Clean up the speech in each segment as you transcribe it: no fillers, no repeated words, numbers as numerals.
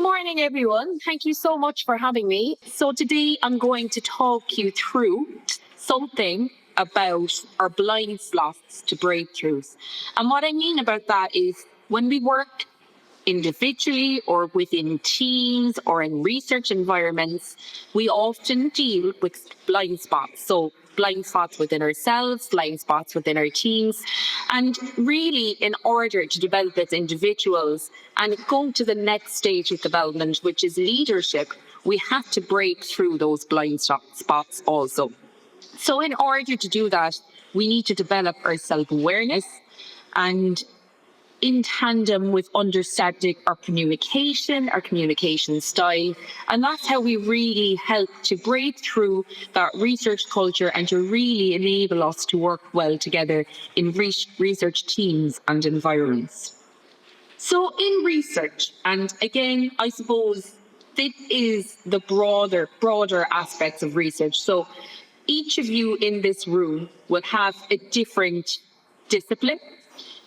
morning, everyone. Thank you so much for having me. So today I'm going to talk you through something about our blind spots to breakthroughs. And what I mean about that is when we work individually or within teams or in research environments, we often deal with blind spots. So blind spots within ourselves, blind spots within our teams. And really, in order to develop as individuals and go to the next stage of development, which is leadership, we have to break through those blind spots also. So in order to do that, we need to develop our self-awareness and in tandem with understanding our communication style. And that's how we really help to break through that research culture and to really enable us to work well together in research teams and environments. So in research, and again, I suppose this is the broader aspects of research. So each of you in this room will have a different discipline.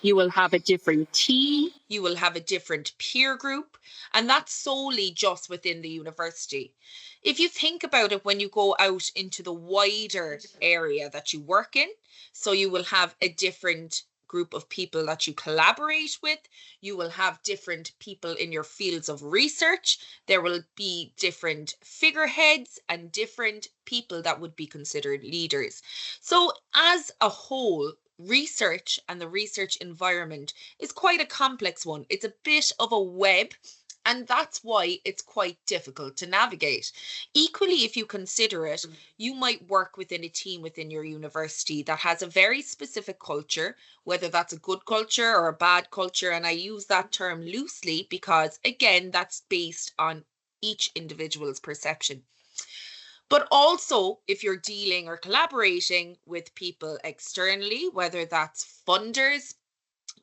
You will have a different team. You will have a different peer group, and that's solely just within the university. If you think about it, when you go out into the wider area that you work in, so you will have a different group of people that you collaborate with. You will have different people in your fields of research. There will be different figureheads and different people that would be considered leaders. So as a whole, research and the research environment is quite a complex one. It's a bit of a web, and that's why it's quite difficult to navigate. Equally, if you consider it, you might work within a team within your university that has a very specific culture, whether that's a good culture or a bad culture. And I use that term loosely because, again, that's based on each individual's perception. But also, if you're dealing or collaborating with people externally, whether that's funders,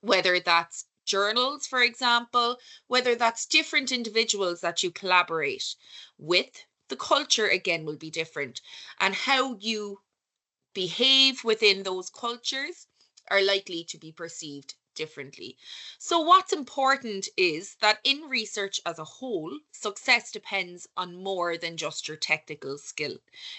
whether that's journals, for example, whether that's different individuals that you collaborate with, the culture again will be different. And how you behave within those cultures are likely to be perceived differently. So what's important is that in research as a whole, success depends on more than just your technical skill.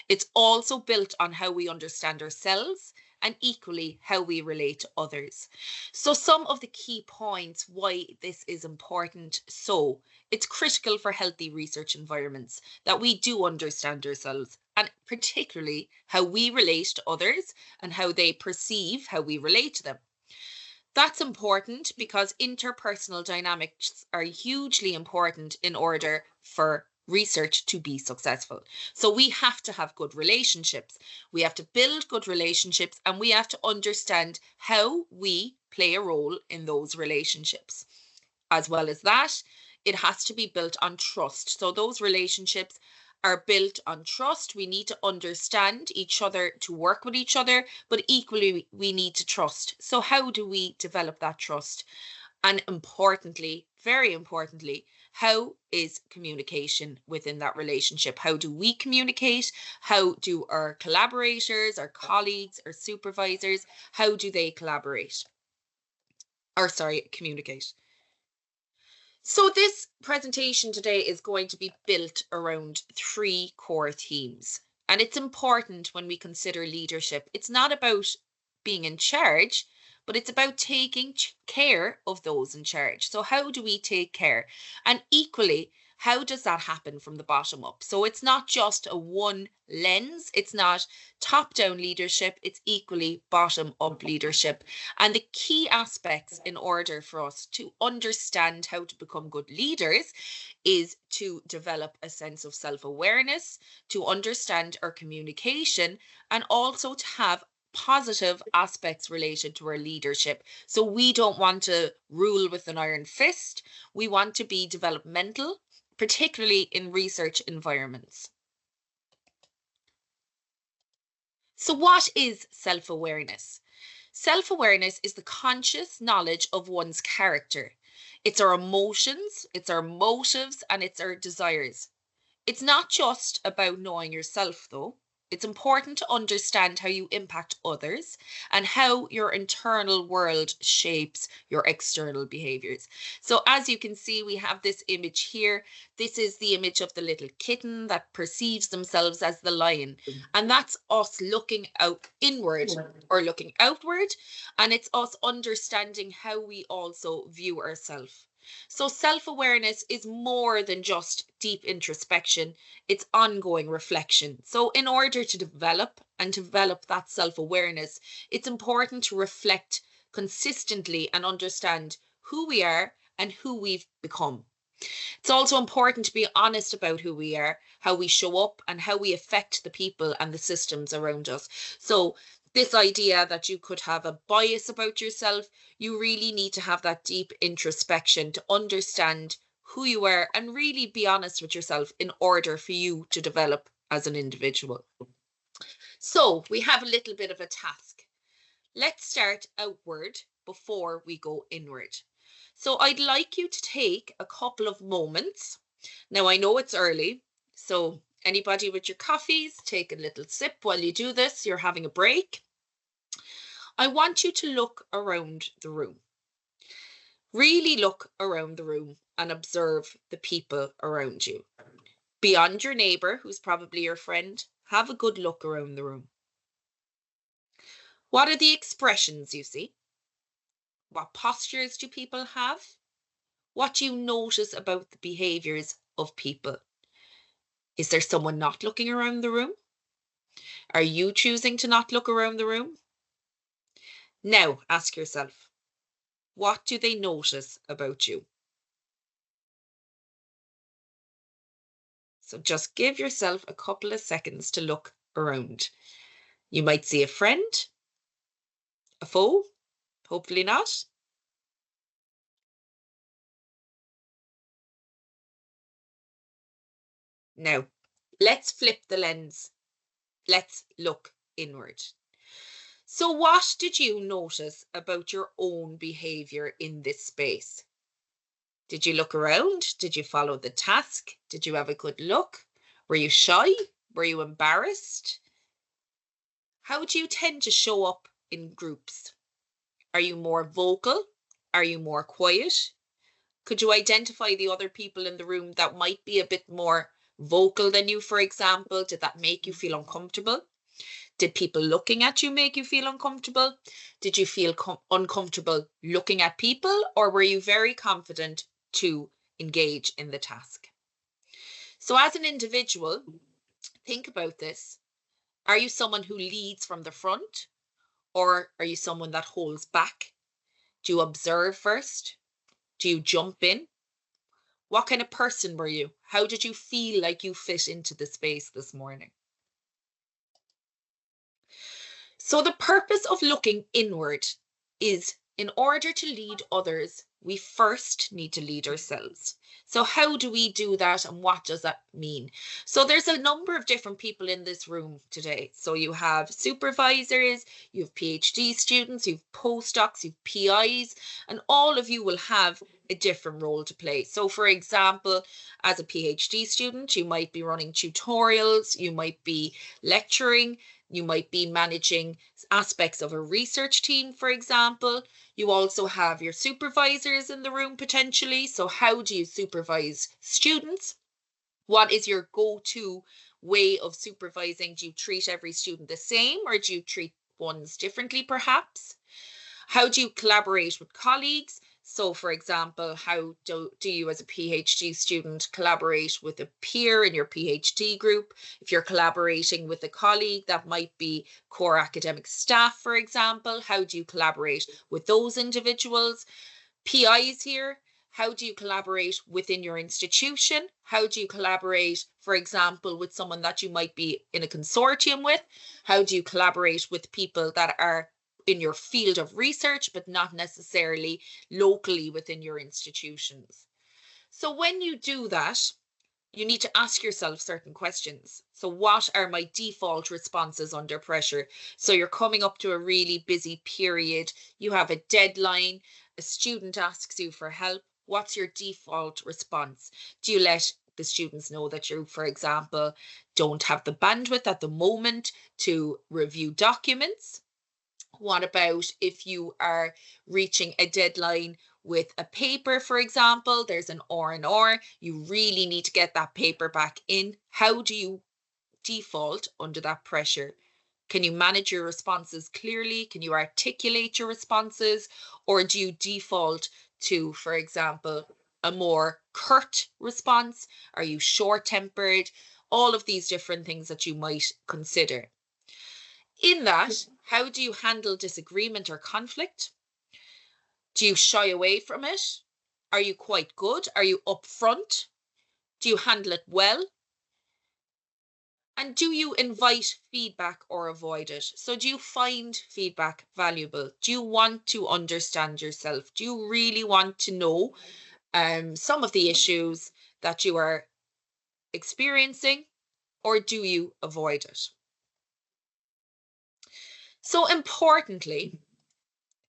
It's also built on how we understand ourselves and equally how we relate to others. So some of the key points why this is important. So it's critical for healthy research environments that we do understand ourselves and particularly how we relate to others and how they perceive how we relate to them. That's important because interpersonal dynamics are hugely important in order for research to be successful. So we have to have good relationships. We have to build good relationships, and we have to understand how we play a role in those relationships. As well as that, it has to be built on trust. So those relationships are built on trust. We need to understand each other to work with each other, but equally we need to trust. So how do we develop that trust? And importantly, very importantly, how is communication within that relationship? How do we communicate? How do our collaborators, our colleagues, our supervisors, how do they communicate? So this presentation today is going to be built around 3 core themes. And it's important when we consider leadership. It's not about being in charge, but it's about taking care of those in charge. So how do we take care? And equally, how does that happen from the bottom up? So it's not just a one lens. It's not top-down leadership. It's equally bottom-up leadership. And the key aspects in order for us to understand how to become good leaders is to develop a sense of self-awareness, to understand our communication, and also to have positive aspects related to our leadership. So we don't want to rule with an iron fist. We want to be developmental, particularly in research environments. So what is self-awareness? Self-awareness is the conscious knowledge of one's character. It's our emotions, it's our motives, and it's our desires. It's not just about knowing yourself, though. It's important to understand how you impact others and how your internal world shapes your external behaviors. So as you can see, we have this image here. This is the image of the little kitten that perceives themselves as the lion. And that's us looking out inward or looking outward. And it's us understanding how we also view ourselves. So self-awareness is more than just deep introspection, it's ongoing reflection. So in order to develop that self-awareness, it's important to reflect consistently and understand who we are and who we've become. It's also important to be honest about who we are, how we show up, and how we affect the people and the systems around us. So this idea that you could have a bias about yourself, you really need to have that deep introspection to understand who you are and really be honest with yourself in order for you to develop as an individual. So we have a little bit of a task. Let's start outward before we go inward. So I'd like you to take a couple of moments. Now I know it's early, so anybody with your coffees, take a little sip while you do this. You're having a break. I want you to look around the room. Really look around the room and observe the people around you. Beyond your neighbor, who's probably your friend, have a good look around the room. What are the expressions you see? What postures do people have? What do you notice about the behaviors of people? Is there someone not looking around the room? Are you choosing to not look around the room? Now ask yourself, what do they notice about you? So just give yourself a couple of seconds to look around. You might see a friend, a foe, hopefully not. Now, let's flip the lens. Let's look inward. So what did you notice about your own behavior in this space? Did you look around? Did you follow the task? Did you have a good look? Were you shy? Were you embarrassed? How do you tend to show up in groups? Are you more vocal? Are you more quiet? Could you identify the other people in the room that might be a bit more vocal than you, for example? Did that make you feel uncomfortable? Did people looking at you make you feel uncomfortable? Did you feel uncomfortable looking at people, or were you very confident to engage in the task? So as an individual, think about this. Are you someone who leads from the front, or are you someone that holds back? Do you observe first? Do you jump in? What kind of person were you? How did you feel like you fit into the space this morning? So the purpose of looking inward is in order to lead others, we first need to lead ourselves. So how do we do that and what does that mean? So there's a number of different people in this room today. So you have supervisors, you have PhD students, you have postdocs, you have PIs, and all of you will have a different role to play. So for example, as a PhD student, you might be running tutorials, you might be lecturing, you might be managing aspects of a research team, for example. You also have your supervisors in the room potentially. So how do you supervise students? What is your go-to way of supervising? Do you treat every student the same, or do you treat ones differently perhaps? How do you collaborate with colleagues? So for example, how do you as a PhD student collaborate with a peer in your PhD group? If you're collaborating with a colleague, that might be core academic staff, for example. How do you collaborate with those individuals? PIs here, how do you collaborate within your institution? How do you collaborate, for example, with someone that you might be in a consortium with? How do you collaborate with people that are in your field of research, but not necessarily locally within your institutions? So when you do that, you need to ask yourself certain questions. So what are my default responses under pressure? So you're coming up to a really busy period. You have a deadline. A student asks you for help. What's your default response? Do you let the students know that you, for example, don't have the bandwidth at the moment to review documents? What about if you are reaching a deadline with a paper, for example, there's an R&R, you really need to get that paper back in. How do you default under that pressure? Can you manage your responses clearly? Can you articulate your responses? Or do you default to, for example, a more curt response? Are you short-tempered? All of these different things that you might consider. In that, how do you handle disagreement or conflict? Do you shy away from it? Are you quite good? Are you upfront? Do you handle it well? And do you invite feedback or avoid it? So do you find feedback valuable? Do you want to understand yourself? Do you really want to know some of the issues that you are experiencing, or do you avoid it? So importantly,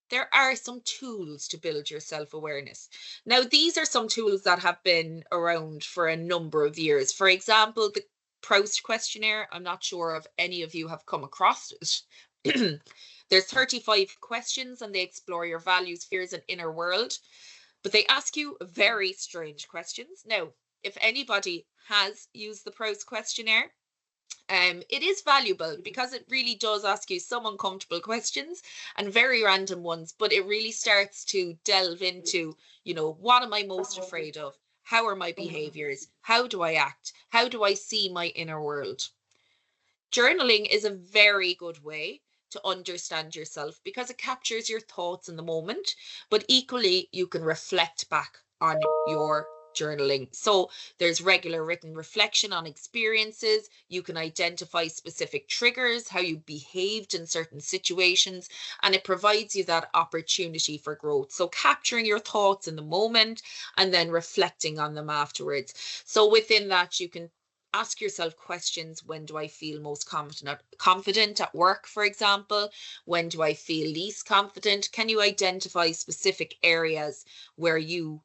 there are some tools to build your self-awareness. Now, these are some tools that have been around for a number of years. For example, the Proust questionnaire. I'm not sure if any of you have come across it. There's 35 questions and they explore your values, fears, and inner world. But they ask you very strange questions. Now, if anybody has used the Proust questionnaire, it is valuable because it really does ask you some uncomfortable questions and very random ones, but it really starts to delve into, what am I most afraid of? How are my behaviors? How do I act? How do I see my inner world? Journaling is a very good way to understand yourself because it captures your thoughts in the moment, but equally you can reflect back on your journaling. So there's regular written reflection on experiences. You can identify specific triggers, how you behaved in certain situations, and it provides you that opportunity for growth. So capturing your thoughts in the moment and then reflecting on them afterwards. So within that, you can ask yourself questions. When do I feel most confident at work, for example? When do I feel least confident? Can you identify specific areas where you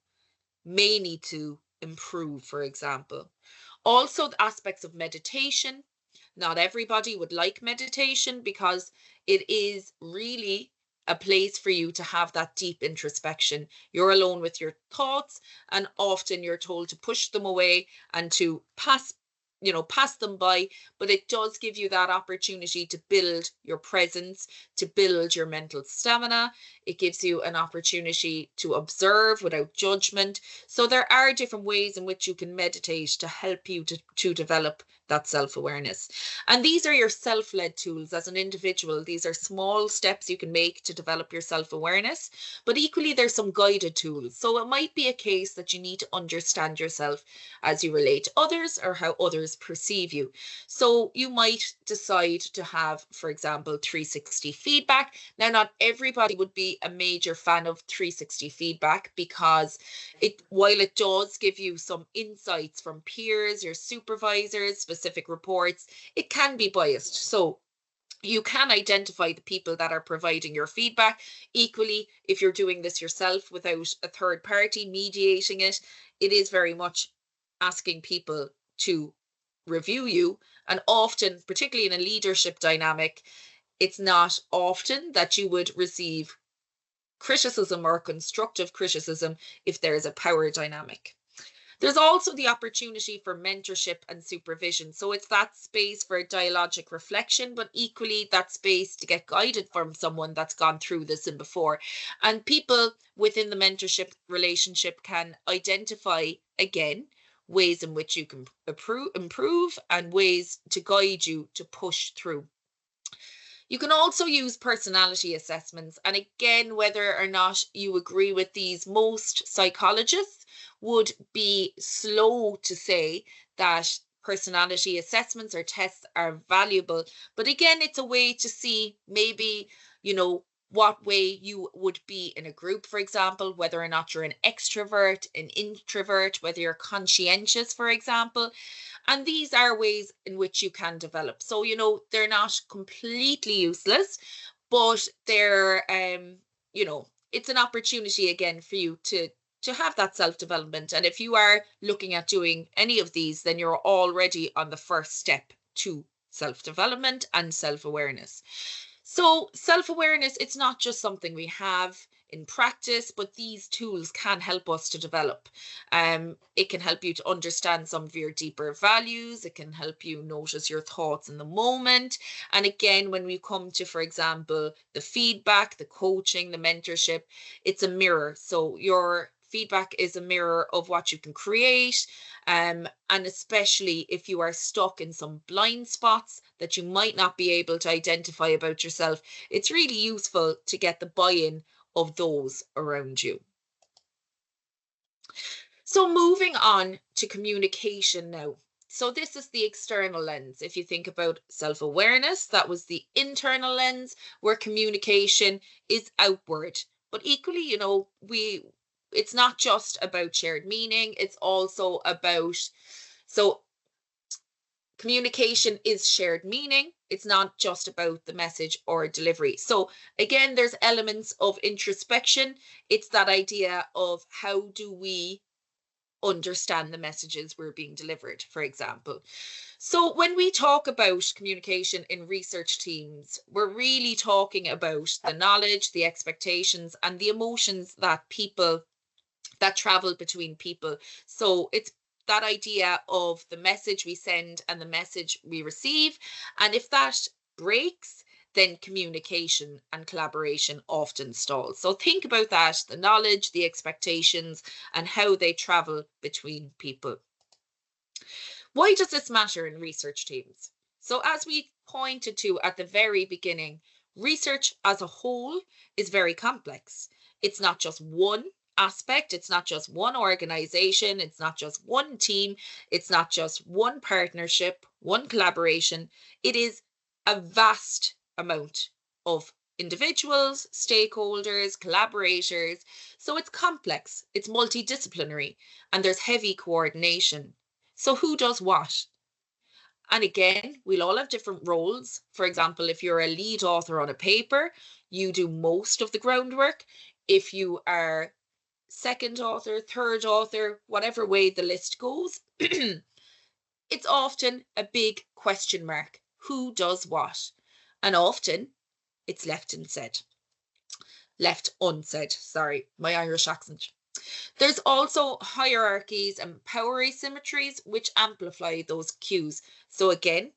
may need to improve, for example? Also, the aspects of meditation. Not everybody would like meditation because it is really a place for you to have that deep introspection. You're alone with your thoughts, and often you're told to push them away and to pass them by, but it does give you that opportunity to build your presence, to build your mental stamina. It gives you an opportunity to observe without judgment. So there are different ways in which you can meditate to help you to develop that self-awareness. And these are your self-led tools as an individual. These are small steps you can make to develop your self-awareness, but equally there's some guided tools. So it might be a case that you need to understand yourself as you relate to others or how others perceive you. So you might decide to have, for example, 360 feedback. Now, not everybody would be a major fan of 360 feedback because while it does give you some insights from peers, your supervisors, specific reports, it can be biased. So you can identify the people that are providing your feedback. Equally, if you're doing this yourself without a third party mediating it, it is very much asking people to review you. And often, particularly in a leadership dynamic, it's not often that you would receive criticism or constructive criticism if there's a power dynamic. There's also the opportunity for mentorship and supervision. So it's that space for dialogic reflection, but equally that space to get guided from someone that's gone through this and before. And people within the mentorship relationship can identify, again, ways in which you can improve and ways to guide you to push through. You can also use personality assessments. And again, whether or not you agree with these, most psychologists would be slow to say that personality assessments or tests are valuable. But again, it's a way to see maybe, what way you would be in a group, for example, whether or not you're an extrovert, an introvert, whether you're conscientious, for example. And these are ways in which you can develop. So, they're not completely useless, but they're, it's an opportunity again for you to to have that self-development. And if you are looking at doing any of these, then you're already on the first step to self-development and self-awareness. So self-awareness, it's not just something we have in practice, but these tools can help us to develop. It can help you to understand some of your deeper values. It can help you notice your thoughts in the moment. And again, when we come to, for example, the feedback, the coaching, the mentorship, it's a mirror. So your feedback is a mirror of what you can create. And especially if you are stuck in some blind spots that you might not be able to identify about yourself, it's really useful to get the buy-in of those around you. So moving on to communication now. So this is the external lens. If you think about self-awareness, that was the internal lens, where communication is outward. But equally, you know, it's not just about shared meaning, it's also about, so communication is shared meaning. It's not just about the message or delivery. So again, there's elements of introspection. It's that idea of how do we understand the messages we're being delivered, for example. So when we talk about communication in research teams, we're really talking about the knowledge, the expectations, and the emotions that travel between people. So it's that idea of the message we send and the message we receive. And if that breaks, then communication and collaboration often stalls. So think about that, the knowledge, the expectations, and how they travel between people. Why does this matter in research teams? So as we pointed to at the very beginning, research as a whole is very complex. It's not just one aspect, it's not just one organization, it's not just one team, it's not just one partnership, one collaboration. It is a vast amount of individuals, stakeholders, collaborators. So it's complex, it's multidisciplinary, and there's heavy coordination. So who does what? And again, we'll all have different roles. For example, if you're a lead author on a paper, you do most of the groundwork. If you are second author, third author, whatever way the list goes, it's often a big question mark. Who does what? And often it's left unsaid. Sorry, my Irish accent. There's also hierarchies and power asymmetries which amplify those cues. So again,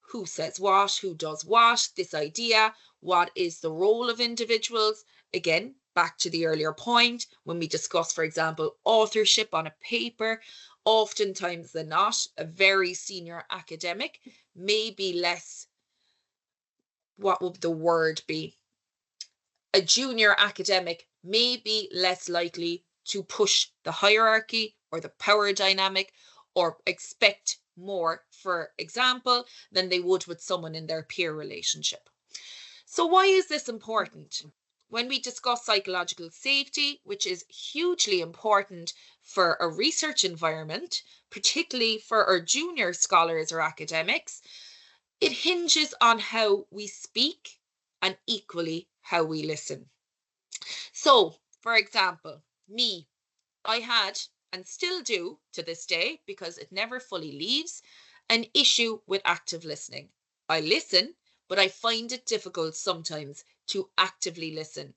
who says what, who does what, this idea, what is the role of individuals? Again, back to the earlier point, when we discuss, for example, authorship on a paper, oftentimes than not, a very senior academic may be less, what would the word be? A junior academic may be less likely to push the hierarchy or the power dynamic or expect more, for example, than they would with someone in their peer relationship. So why is this important? When we discuss psychological safety, which is hugely important for a research environment, particularly for our junior scholars or academics, it hinges on how we speak and equally how we listen. So, for example, I had and still do to this day, because it never fully leaves, an issue with active listening. I listen, but I find it difficult sometimes to actively listen.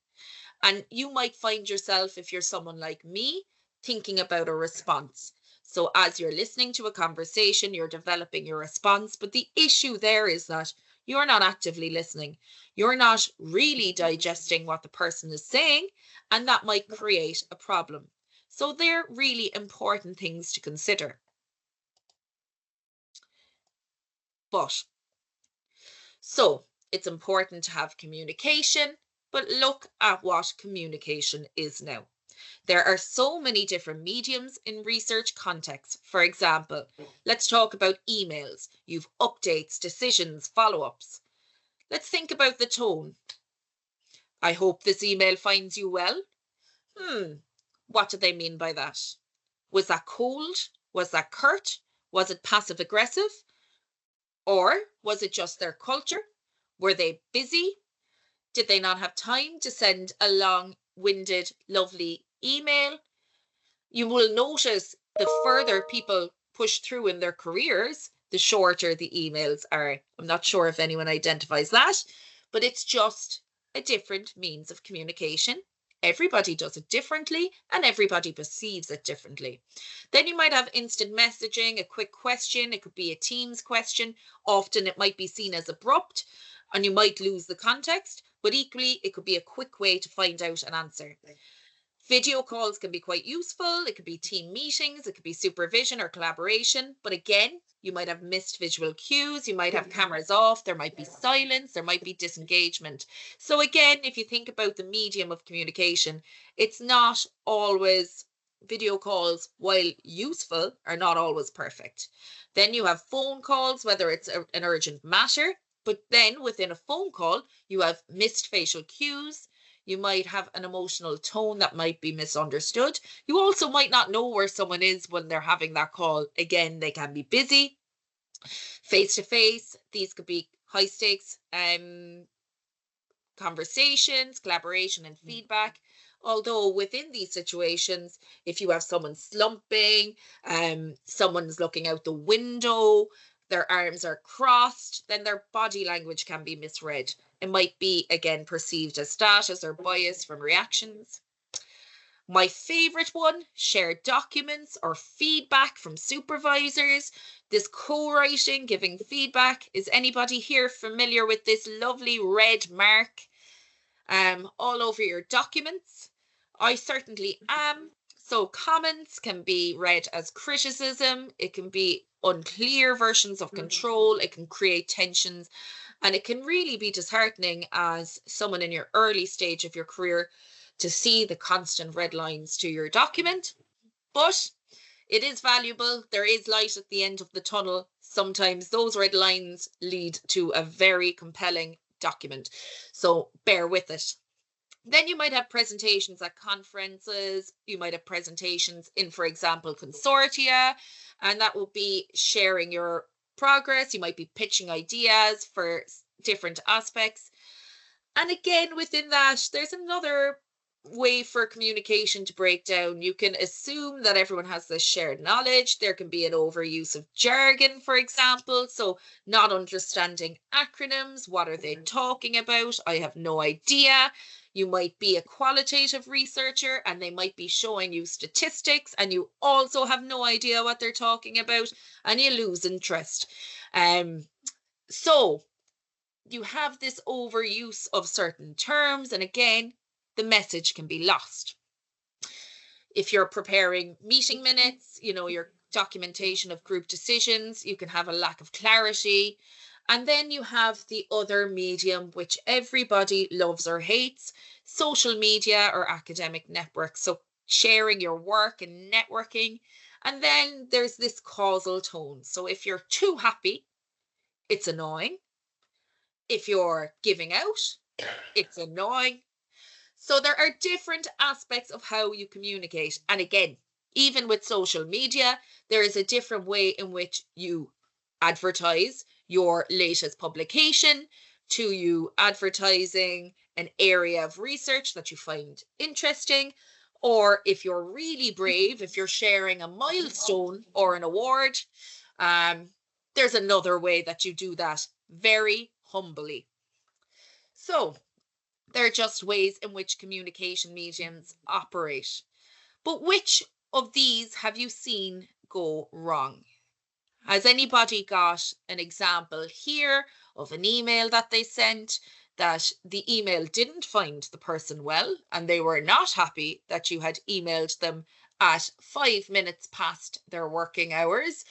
And you might find yourself, if you're someone like me, thinking about a response. So as you're listening to a conversation, you're developing your response. But the issue there is that you're not actively listening. You're not really digesting what the person is saying, and that might create a problem. So they're really important things to consider. So it's important to have communication, but look at what communication is now. There are so many different mediums in research contexts. For example, let's talk about emails. You've updates, decisions, follow-ups. Let's think about the tone. I hope this email finds you well. What do they mean by that? Was that cold? Was that curt? Was it passive aggressive? Or was it just their culture? Were they busy? Did they not have time to send a long-winded, lovely email? You will notice the further people push through in their careers, the shorter the emails are. I'm not sure if anyone identifies that, but it's just a different means of communication. Everybody does it differently and everybody perceives it differently. Then you might have instant messaging, a quick question. It could be a Teams question. Often it might be seen as abrupt and you might lose the context, but equally it could be a quick way to find out an answer. Video calls can be quite useful. It could be team meetings, it could be supervision or collaboration. But again, you might have missed visual cues, you might have cameras off, there might be silence, there might be disengagement. So again, if you think about the medium of communication, it's not always, video calls, while useful, are not always perfect. Then you have phone calls, whether it's an urgent matter, but then within a phone call, you have missed facial cues. You might have an emotional tone that might be misunderstood. You also might not know where someone is when they're having that call. Again, they can be busy. Face-to-face, these could be high stakes conversations, collaboration and feedback. Although within these situations, if you have someone slumping, someone's looking out the window, their arms are crossed, then their body language can be misread. It might be, again, perceived as status or bias from reactions. My favorite one, shared documents or feedback from supervisors. This co-writing, giving feedback. Is anybody here familiar with this lovely red mark all over your documents? I certainly am. So comments can be read as criticism. It can be unclear versions of control. It can create tensions. And it can really be disheartening as someone in your early stage of your career to see the constant red lines to your document. But it is valuable. There is light at the end of the tunnel. Sometimes those red lines lead to a very compelling document. So bear with it. Then you might have presentations at conferences. You might have presentations in, for example, consortia, and that will be sharing your progress. You might be pitching ideas for different aspects. And again, within that, there's another way for communication to break down. You can assume that everyone has this shared knowledge. There can be an overuse of jargon, for example. So not understanding acronyms. What are they talking about? I have no idea. You might be a qualitative researcher and they might be showing you statistics and you also have no idea what they're talking about and you lose interest. So you have this overuse of certain terms, and again, the message can be lost. If you're preparing meeting minutes, your documentation of group decisions, you can have a lack of clarity. And then you have the other medium, which everybody loves or hates, social media or academic networks. So sharing your work and networking. And then there's this causal tone. So if you're too happy, it's annoying. If you're giving out, it's annoying. So there are different aspects of how you communicate. And again, even with social media, there is a different way in which you advertise your latest publication to you advertising an area of research that you find interesting. Or if you're really brave, if you're sharing a milestone or an award, there's another way that you do that very humbly. So they're just ways in which communication mediums operate. But which of these have you seen go wrong? Has anybody got an example here of an email that they sent that the email didn't find the person well and they were not happy that you had emailed them at 5 minutes past their working hours?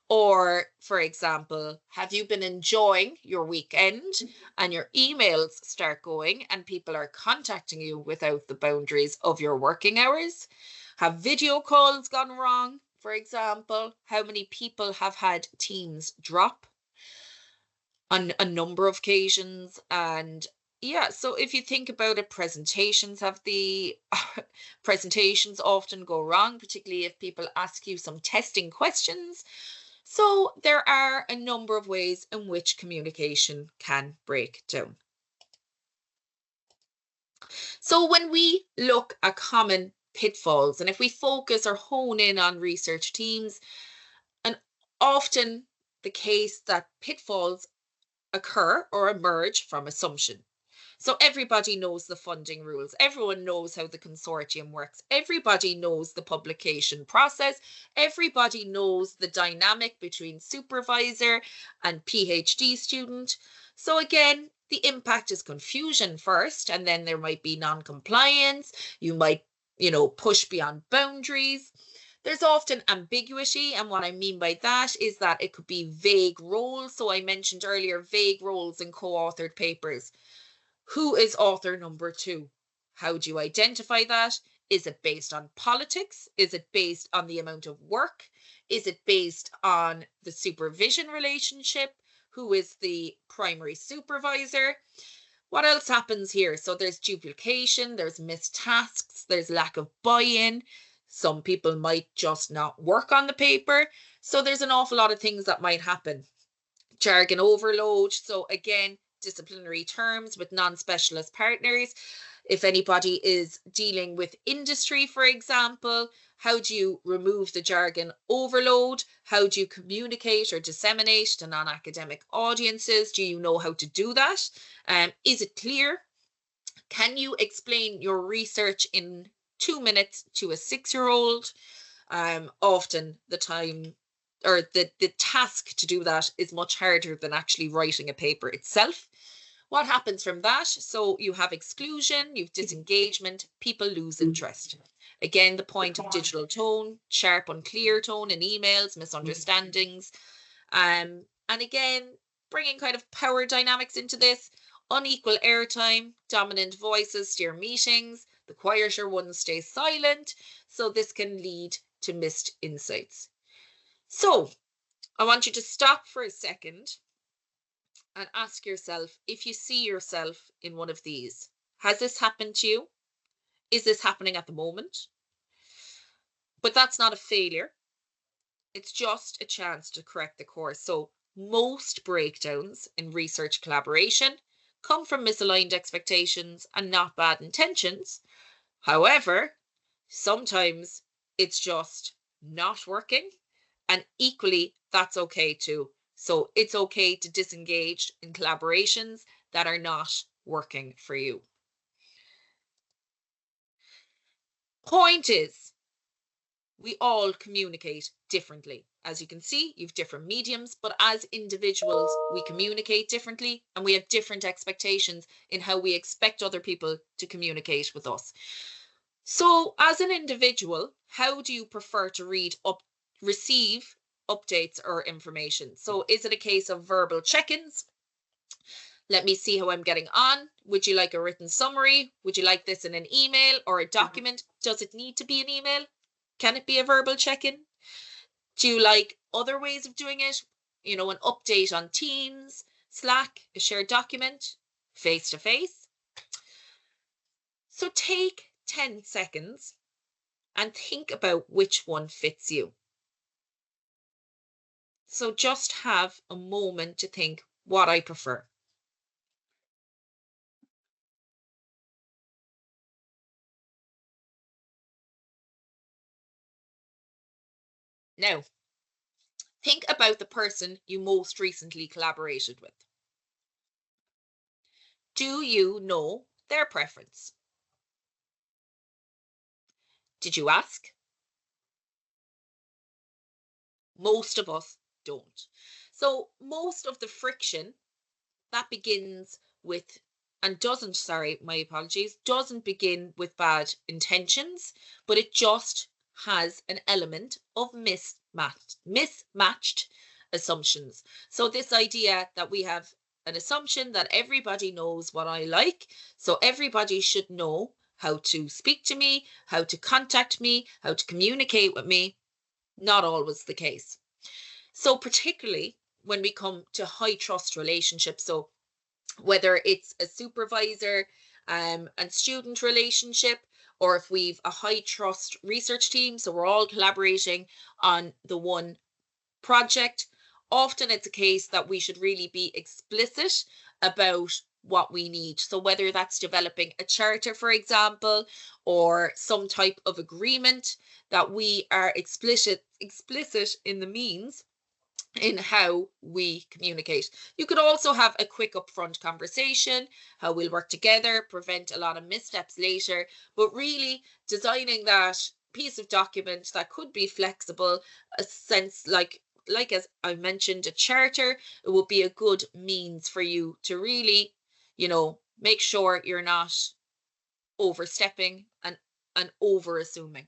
Or, for example, have you been enjoying your weekend and your emails start going and people are contacting you without the boundaries of your working hours? Have video calls gone wrong, for example? How many people have had Teams drop on a number of occasions? And yeah, so if you think about it, presentations presentations often go wrong, particularly if people ask you some testing questions. So there are a number of ways in which communication can break down. So when we look at common pitfalls. And if we focus or hone in on research teams, and often the case that pitfalls occur or emerge from assumption. So everybody knows the funding rules. Everyone knows how the consortium works. Everybody knows the publication process. Everybody knows the dynamic between supervisor and PhD student. So again, the impact is confusion first, and then there might be non-compliance. You might, push beyond boundaries. There's often ambiguity, and what I mean by that is that it could be vague roles. So I mentioned earlier vague roles in co-authored papers. Who is author number 2? How do you identify that? Is it based on politics? Is it based on the amount of work? Is it based on the supervision relationship? Who is the primary supervisor? What else happens here? So there's duplication, there's missed tasks, there's lack of buy-in. Some people might just not work on the paper. So there's an awful lot of things that might happen. Jargon overload. So again, disciplinary terms with non-specialist partners. If anybody is dealing with industry, for example, how do you remove the jargon overload? How do you communicate or disseminate to non-academic audiences? Do you know how to do that? Is it clear? Can you explain your research in 2 minutes to a 6-year-old? Often the time or the task to do that is much harder than actually writing a paper itself. What happens from that? So you have exclusion, you've disengagement, people lose interest. Again, the point of digital tone, sharp, unclear tone in emails, misunderstandings. And again, bringing kind of power dynamics into this, unequal airtime, dominant voices steer meetings, the quieter ones stay silent. So this can lead to missed insights. So I want you to stop for a second and ask yourself if you see yourself in one of these. Has this happened to you? Is this happening at the moment? But that's not a failure. It's just a chance to correct the course. So most breakdowns in research collaboration come from misaligned expectations and not bad intentions. However, sometimes it's just not working, and equally that's okay too. So it's okay to disengage in collaborations that are not working for you. Point is, we all communicate differently. As you can see, you've different mediums, but as individuals, we communicate differently and we have different expectations in how we expect other people to communicate with us. So as an individual, how do you prefer to receive updates or information? So is it a case of verbal check-ins? Let me see how I'm getting on. Would you like a written summary? Would you like this in an email or a document? Does it need to be an email? Can it be a verbal check-in? Do you like other ways of doing it? An update on Teams, Slack, a shared document, face-to-face. So take 10 seconds and think about which one fits you. So just have a moment to think what I prefer. Now, think about the person you most recently collaborated with. Do you know their preference? Did you ask? Most of us don't. So most of the friction that begins with doesn't begin with bad intentions, but it just has an element of mismatched assumptions. So this idea that we have an assumption that everybody knows what I like, so everybody should know how to speak to me, how to contact me, how to communicate with me, not always the case. So particularly when we come to high trust relationships, so whether it's a supervisor and student relationship, or if we've a high trust research team, so we're all collaborating on the one project, often it's a case that we should really be explicit about what we need. So whether that's developing a charter, for example, or some type of agreement, that we are explicit in the means in how we communicate. You could also have a quick upfront conversation, how we'll work together, prevent a lot of missteps later, but really designing that piece of document that could be flexible, a sense like as I mentioned, a charter, it would be a good means for you to really, make sure you're not overstepping and over assuming.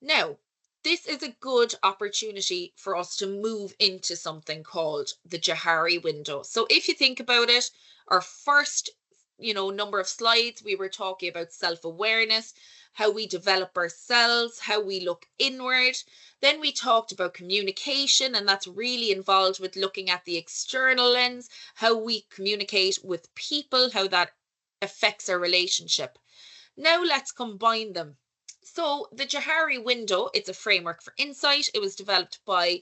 Now, this is a good opportunity for us to move into something called the Johari window. So if you think about it, our first, number of slides, we were talking about self-awareness, how we develop ourselves, how we look inward. Then we talked about communication, and that's really involved with looking at the external lens, how we communicate with people, how that affects our relationship. Now let's combine them. So the Johari window, it's a framework for insight. It was developed by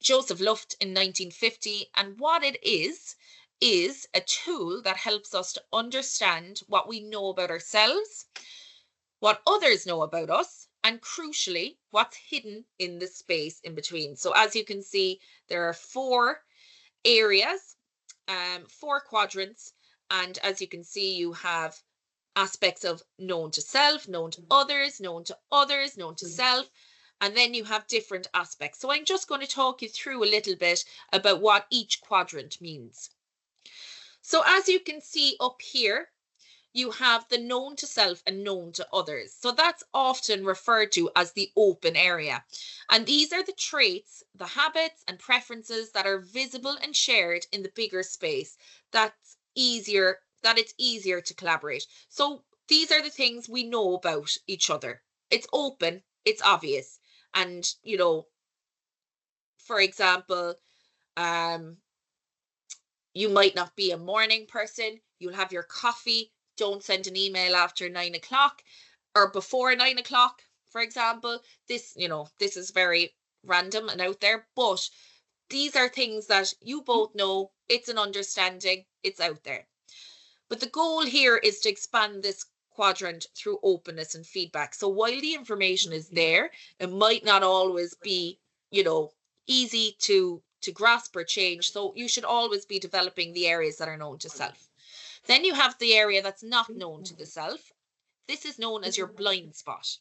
Joseph Luft in 1950. And what it is a tool that helps us to understand what we know about ourselves, what others know about us, and crucially, what's hidden in the space in between. So as you can see, there are 4 areas, 4 quadrants. And as you can see, you have aspects of known to self, known to others, known to others, known to self, and then you have different aspects. So I'm just going to talk you through a little bit about what each quadrant means. So as you can see up here, you have the known to self and known to others. So that's often referred to as the open area. And these are the traits, the habits and preferences that are visible and shared in the bigger space. It's easier to collaborate. So these are the things we know about each other. It's open, it's obvious. And, for example, you might not be a morning person. You'll have your coffee. Don't send an email after 9 o'clock or before 9 o'clock, for example. This is very random and out there, but these are things that you both know. It's an understanding. It's out there. But the goal here is to expand this quadrant through openness and feedback. So while the information is there, it might not always be, easy to grasp or change. So you should always be developing the areas that are known to self. Then you have the area that's not known to the self. This is known as your blind spot.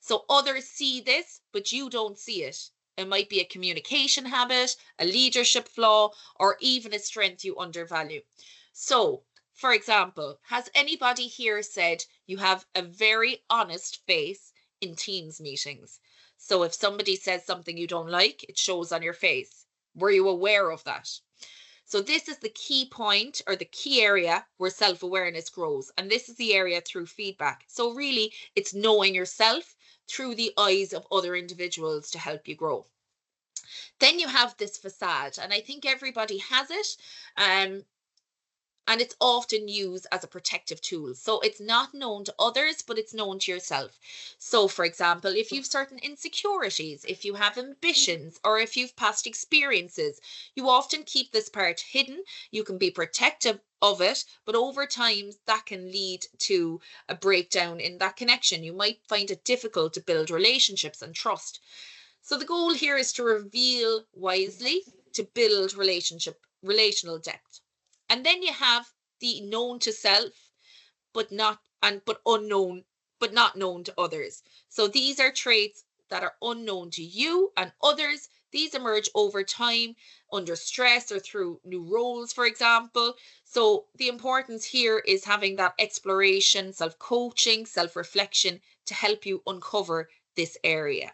So others see this, but you don't see it. It might be a communication habit, a leadership flaw, or even a strength you undervalue. So, for example, has anybody here said you have a very honest face in Teams meetings? So if somebody says something you don't like, it shows on your face. Were you aware of that? So this is the key point, or the key area where self-awareness grows. And this is the area through feedback. So really, it's knowing yourself through the eyes of other individuals to help you grow. Then you have this facade, and I think everybody has it. And it's often used as a protective tool. So it's not known to others, but it's known to yourself. So for example, if you've certain insecurities, if you have ambitions, or if you've past experiences, you often keep this part hidden. You can be protective of it, but over time that can lead to a breakdown in that connection. You might find it difficult to build relationships and trust. So the goal here is to reveal wisely, to build relational depth. And then you have the known to self, but not known to others. So these are traits that are unknown to you and others. These emerge over time under stress or through new roles, for example. So the importance here is having that exploration, self-coaching, self-reflection to help you uncover this area.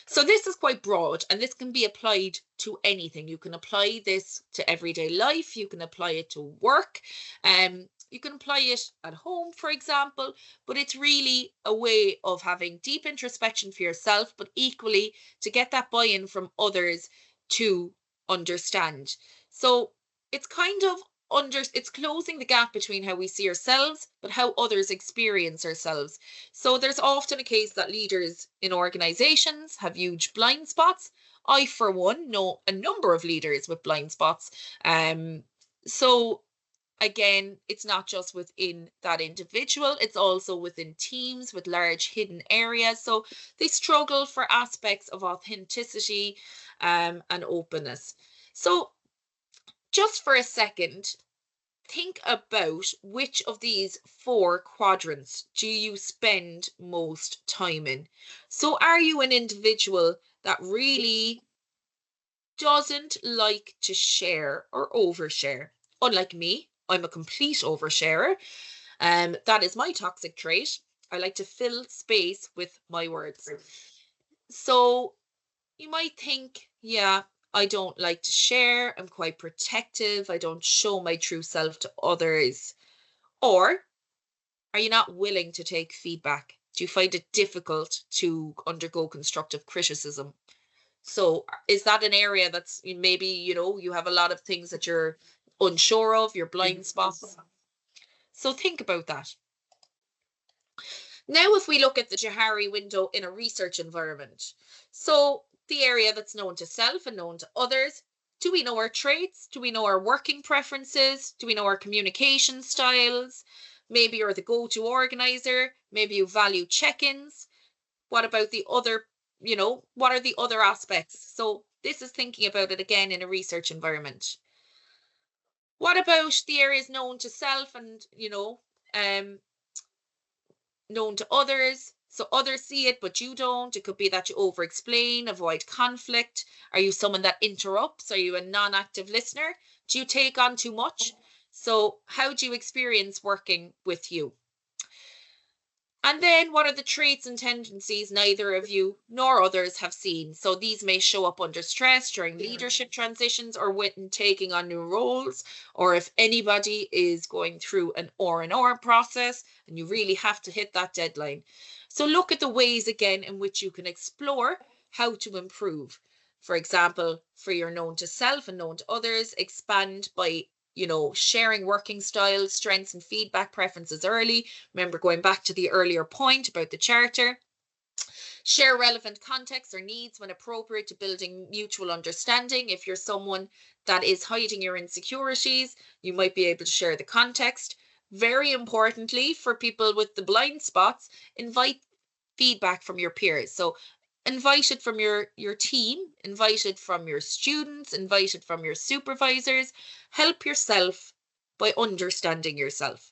So this is quite broad, and this can be applied to anything. You can apply this to everyday life. You can apply it to work. You can apply it at home, for example, but it's really a way of having deep introspection for yourself, but equally to get that buy-in from others to understand. So it's kind of it's closing the gap between how we see ourselves, but how others experience ourselves. So there's often a case that leaders in organizations have huge blind spots. I, for one, know a number of leaders with blind spots. So again, it's not just within that individual, it's also within teams with large hidden areas. So they struggle for aspects of authenticity and openness. So just for a second, think about which of these 4 quadrants do you spend most time in. So are you an individual that really doesn't like to share or overshare? Unlike me, I'm a complete oversharer. That is my toxic trait. I like to fill space with my words. So you might think, yeah, I don't like to share. I'm quite protective. I don't show my true self to others. Or are you not willing to take feedback? Do you find it difficult to undergo constructive criticism? So is that an area that's maybe, you have a lot of things that you're unsure of, your blind spots? So think about that. Now, if we look at the Johari window in a research environment, so the area that's known to self and known to others, do we know our traits? Do we know our working preferences? Do we know our communication styles? Maybe you're the go-to organizer. Maybe you value check-ins. What about the other, what are the other aspects? So this is thinking about it again in a research environment. What about the areas known to self and, known to others? So others see it, but you don't. It could be that you over-explain, avoid conflict. Are you someone that interrupts? Are you a non-active listener? Do you take on too much? So how do you experience working with you? And then what are the traits and tendencies neither of you nor others have seen? So these may show up under stress during leadership transitions or when taking on new roles, or if anybody is going through an R&R process and you really have to hit that deadline. So look at the ways again in which you can explore how to improve. For example, for your known to self and known to others, expand by sharing working styles, strengths and feedback preferences early. Remember going back to the earlier point about the charter. Share relevant context or needs when appropriate to building mutual understanding. If you're someone that is hiding your insecurities, you might be able to share the context. Very importantly, for people with the blind spots, invite feedback from your peers. So invite it from your team, invite it from your students, invite it from your supervisors. Help yourself by understanding yourself.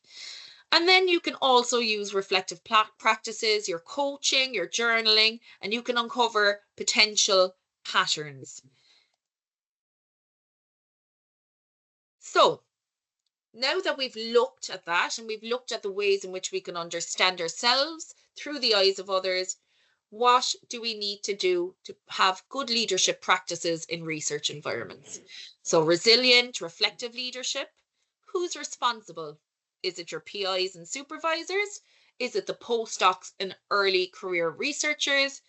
And then you can also use reflective practices, your coaching, your journaling, and you can uncover potential patterns. So now that we've looked at that and we've looked at the ways in which we can understand ourselves through the eyes of others, what do we need to do to have good leadership practices in research environments? So resilient, reflective leadership. Who's responsible? Is it your PIs and supervisors? Is it the postdocs and early career researchers,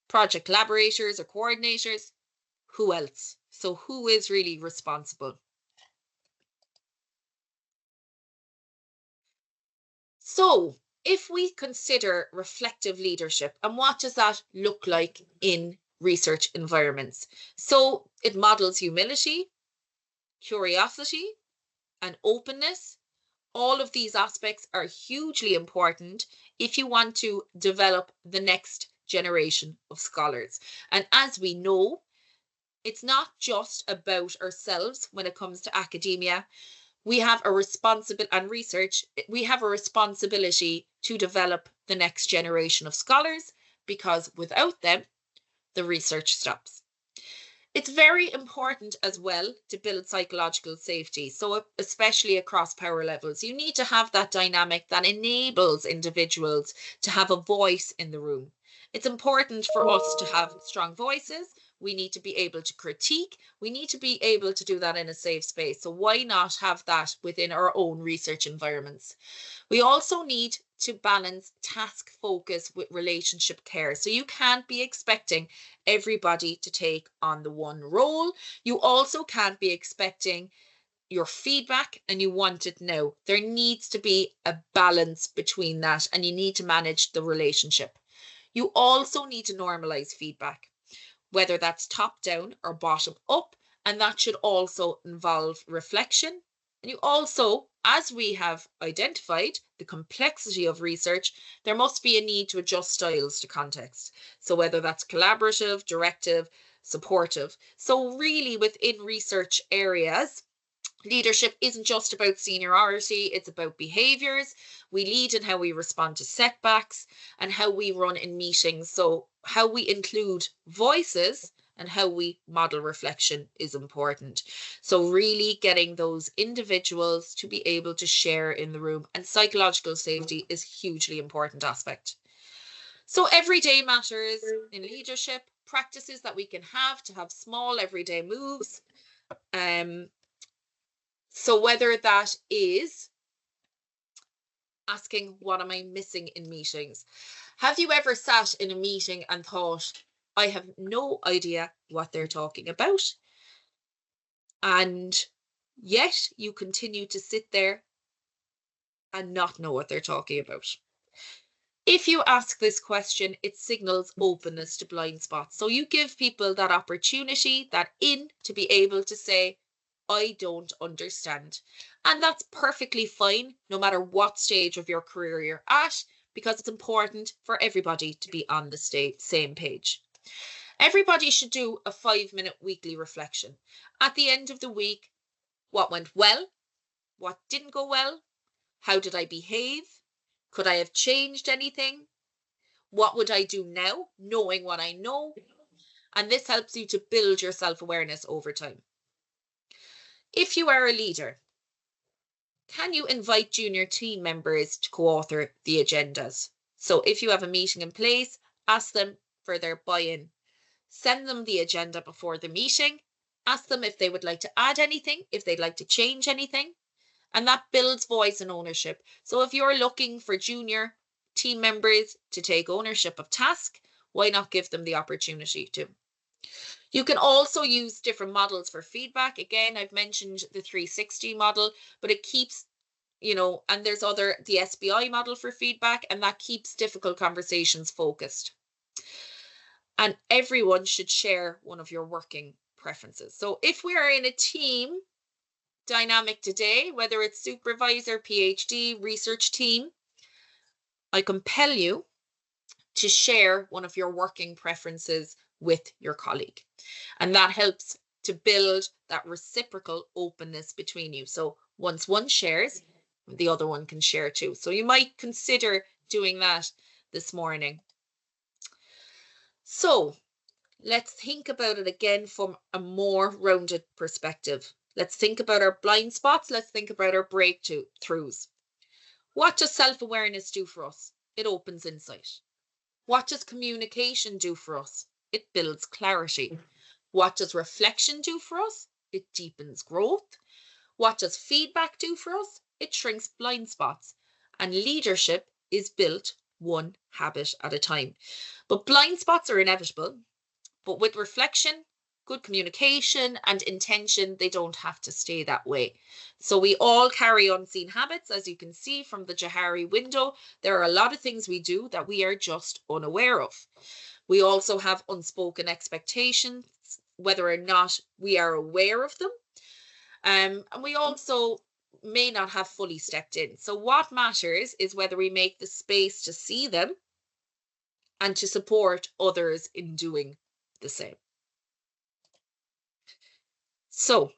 project collaborators or coordinators? Who else? So who is really responsible? So if we consider reflective leadership, and what does that look like in research environments? So it models humility, curiosity, and openness. All of these aspects are hugely important if you want to develop the next generation of scholars. And as we know, it's not just about ourselves when it comes to academia. We have a responsibility and research, we have a responsibility to develop the next generation of scholars, because without them, the research stops. It's very important as well to build psychological safety. So especially across power levels, you need to have that dynamic that enables individuals to have a voice in the room. It's important for us to have strong voices. We need to be able to critique. We need to be able to do that in a safe space. So why not have that within our own research environments? We also need to balance task focus with relationship care. So you can't be expecting everybody to take on the one role. You also can't be expecting your feedback and you want it now. There needs to be a balance between that, and you need to manage the relationship. You also need to normalize feedback. whether that's top down or bottom up, and that should also involve reflection. And you also, as we have identified the complexity of research, there must be a need to adjust styles to context. So whether that's collaborative, directive, supportive. So really within research areas, leadership isn't just about seniority, it's about behaviors. We lead in how we respond to setbacks and how we run in meetings. So how we include voices and how we model reflection is important. So really getting those individuals to be able to share in the room, and psychological safety is a hugely important aspect. So everyday matters in leadership, practices that we can have to have small everyday moves. So whether that is asking, what am I missing in meetings? Have you ever sat in a meeting and thought, I have no idea what they're talking about? And yet you continue to sit there and not know what they're talking about. If you ask this question, it signals openness to blind spots. So you give people that opportunity, that to be able to say, I don't understand. And that's perfectly fine, no matter what stage of your career you're at, because it's important for everybody to be on the same page. Everybody should do a 5-minute weekly reflection. At the end of the week, what went well? What didn't go well? How did I behave? Could I have changed anything? What would I do now, knowing what I know? And this helps you to build your self-awareness over time. If you are a leader, can you invite junior team members to co-author the agendas? So if you have a meeting in place, ask them for their buy-in. Send them the agenda before the meeting. Ask them if they would like to add anything, if they'd like to change anything. And that builds voice and ownership. So if you're looking for junior team members to take ownership of tasks, why not give them the opportunity to? You can also use different models for feedback. Again, I've mentioned the 360 model, but it keeps, and there's the SBI model for feedback, and that keeps difficult conversations focused. And everyone should share one of your working preferences. So if we are in a team dynamic today, whether it's supervisor, PhD, research team, I compel you to share one of your working preferences with your colleague. And that helps to build that reciprocal openness between you. So once one shares, the other one can share too. So you might consider doing that this morning. So let's think about it again from a more rounded perspective. Let's think about our blind spots. Let's think about our breakthroughs. What does self-awareness do for us? It opens insight. What does communication do for us? It builds clarity. What does reflection do for us? It deepens growth. What does feedback do for us? It shrinks blind spots. And leadership is built one habit at a time. But blind spots are inevitable. But with reflection, good communication and intention, they don't have to stay that way. So we all carry unseen habits, as you can see from the Johari window. There are a lot of things we do that we are just unaware of. We also have unspoken expectations, whether or not we are aware of them. And we also may not have fully stepped in. So what matters is whether we make the space to see them and to support others in doing the same. So,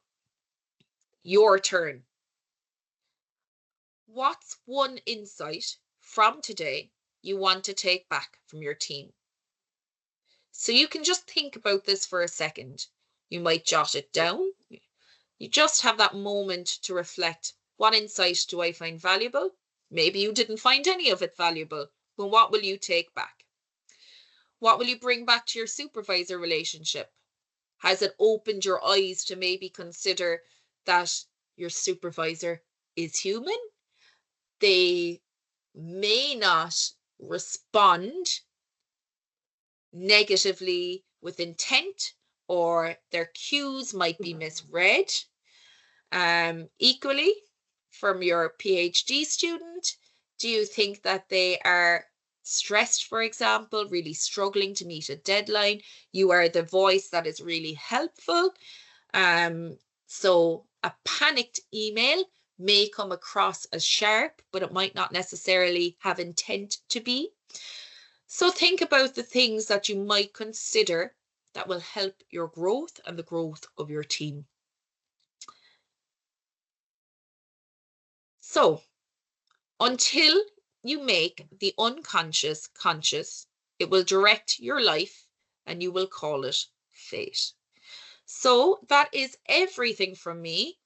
your turn. What's one insight from today you want to take back from your team? So you can just think about this for a second. You might jot it down. You just have that moment to reflect. What insight do I find valuable? Maybe you didn't find any of it valuable, but what will you take back? What will you bring back to your supervisor relationship? Has it opened your eyes to maybe consider that your supervisor is human? They may not respond negatively with intent, or their cues might be misread. Equally, from your PhD student, do you think that they are stressed, for example, really struggling to meet a deadline. You are the voice that is really helpful. So a panicked email may come across as sharp, but it might not necessarily have intent to be. So think about the things that you might consider that will help your growth and the growth of your team. So until you make the unconscious conscious, it will direct your life and you will call it fate. So that is everything from me